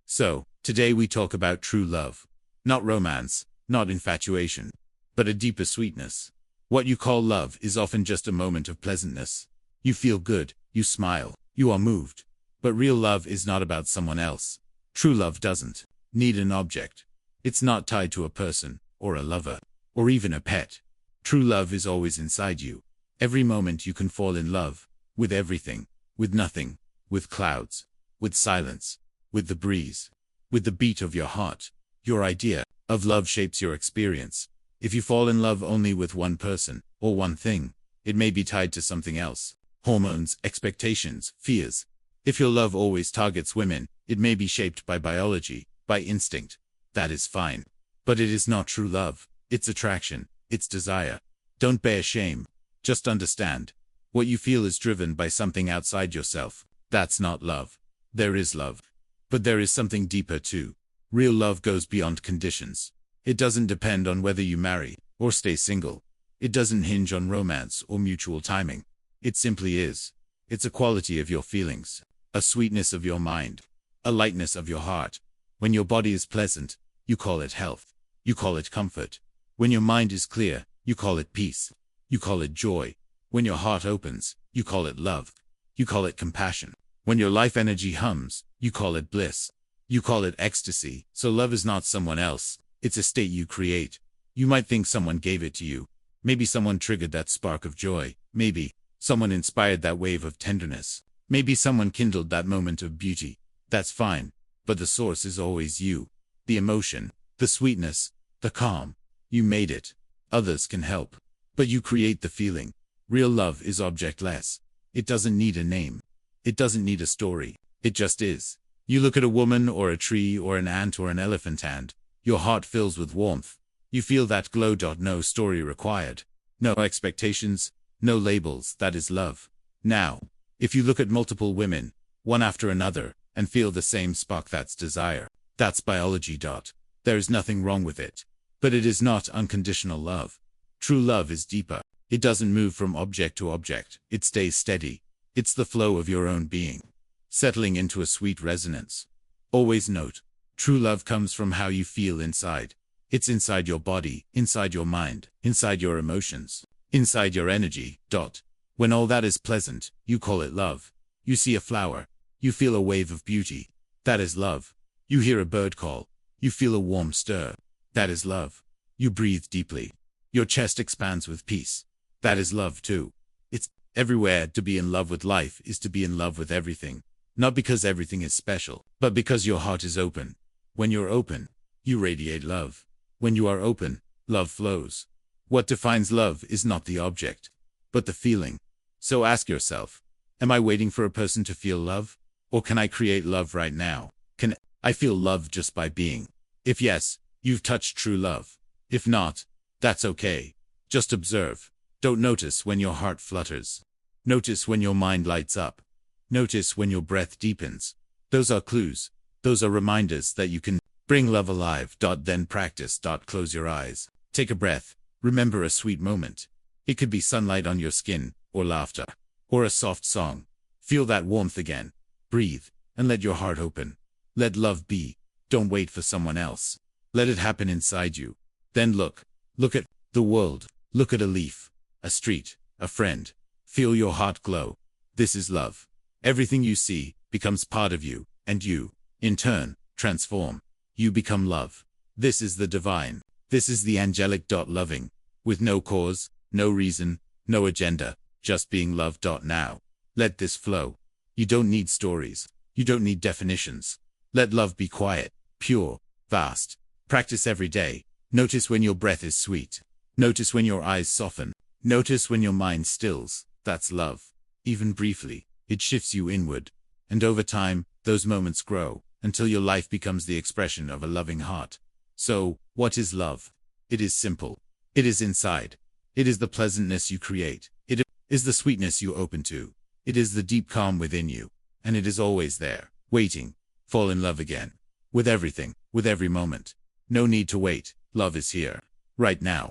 So, today we talk about true love. Not romance, not infatuation, but a deeper sweetness. What you call love is often just a moment of pleasantness. You feel good, you smile, you are moved. But real love is not about someone else. True love doesn't need an object. It's not tied to a person, or a lover, or even a pet. True love is always inside you. Every moment you can fall in love, with everything, with nothing, with clouds, with silence, with the breeze, with the beat of your heart. Your idea of love shapes your experience. If you fall in love only with one person, or one thing, it may be tied to something else. Hormones, expectations, fears. If your love always targets women, it may be shaped by biology, by instinct. That is fine. But it is not true love. It's attraction. It's desire. Don't bear shame. Just understand. What you feel is driven by something outside yourself. That's not love. There is love. But there is something deeper too. Real love goes beyond conditions. It doesn't depend on whether you marry or stay single. It doesn't hinge on romance or mutual timing. It simply is. It's a quality of your feelings, a sweetness of your mind, a lightness of your heart. When your body is pleasant, you call it health. You call it comfort. When your mind is clear, you call it peace. You call it joy. When your heart opens, you call it love. You call it compassion. When your life energy hums, you call it bliss. You call it ecstasy. So love is not someone else. It's a state you create. You might think someone gave it to you. Maybe someone triggered that spark of joy. Maybe someone inspired that wave of tenderness. Maybe someone kindled that moment of beauty. That's fine. But the source is always you. The emotion, the sweetness, the calm. You made it. Others can help. But you create the feeling. Real love is objectless. It doesn't need a name. It doesn't need a story. It just is. You look at a woman or a tree or an ant or an elephant and your heart fills with warmth. You feel that glow. No story required. No expectations. No labels. That is love. Now, if you look at multiple women, one after another, and feel the same spark, that's desire. That's biology. There is nothing wrong with it. But it is not unconditional love. True love is deeper. It doesn't move from object to object. It stays steady. It's the flow of your own being, settling into a sweet resonance. Always note, true love comes from how you feel inside. It's inside your body, inside your mind, inside your emotions, inside your energy. When all that is pleasant, you call it love. You see a flower. You feel a wave of beauty. That is love. You hear a bird call. You feel a warm stir. That is love. You breathe deeply. Your chest expands with peace. That is love too. It's everywhere. To be in love with life is to be in love with everything. Not because everything is special, but because your heart is open. When you're open, you radiate love. When you are open, love flows. What defines love is not the object, but the feeling. So ask yourself, am I waiting for a person to feel love? Or can I create love right now? Can I feel love just by being? If yes, you've touched true love. If not, that's okay. Just observe. Don't notice when your heart flutters. Notice when your mind lights up. Notice when your breath deepens. Those are clues. Those are reminders that you can bring love alive. Then practice. Close your eyes. Take a breath. Remember a sweet moment. It could be sunlight on your skin, or laughter, or a soft song. Feel that warmth again. Breathe, and let your heart open. Let love be. Don't wait for someone else. Let it happen inside you. Then look. Look at the world. Look at a leaf, a street, a friend. Feel your heart glow. This is love. Everything you see becomes part of you, and you, in turn, transform. You become love. This is the divine. This is the angelic. Loving, with no cause, no reason, no agenda, just being love. Now, let this flow. You don't need stories. You don't need definitions. Let love be quiet, pure, vast. Practice every day. Notice when your breath is sweet. Notice when your eyes soften. Notice when your mind stills. That's love. Even briefly, it shifts you inward. And over time, those moments grow, until your life becomes the expression of a loving heart. So, what is love? It is simple. It is inside. It is the pleasantness you create. It is the sweetness you open to. It is the deep calm within you. And it is always there, waiting. Fall in love again. With everything, with every moment. No need to wait. Love is here. Right now.